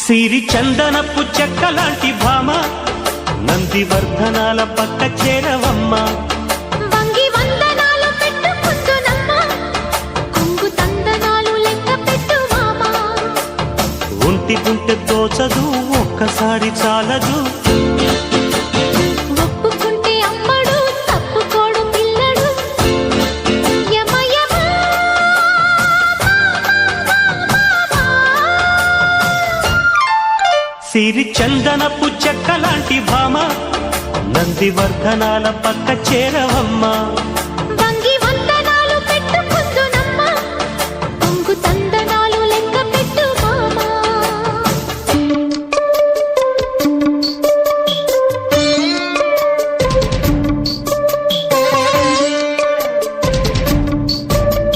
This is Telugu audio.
సిరి చందనపు చెక్కలాంటి భామ నందివర్ధనాల పక్క చేరవమ్మ. వంగి వందనాలు పెట్టుకుంటున్నమ్మ, కొంగు తందనాలు లెక్క పెట్టు మామ. ఒంటి గుంటె తోచదు ఒక్కసారి చాలదు, ఒప్పుకుంటే అమ్మడు తప్పుకోడు పిల్లడు. యమ యమ సిరి చందనపు చెక్కలాంటి భామ నందివర్ధనాల పక్క చేరవమ్మ.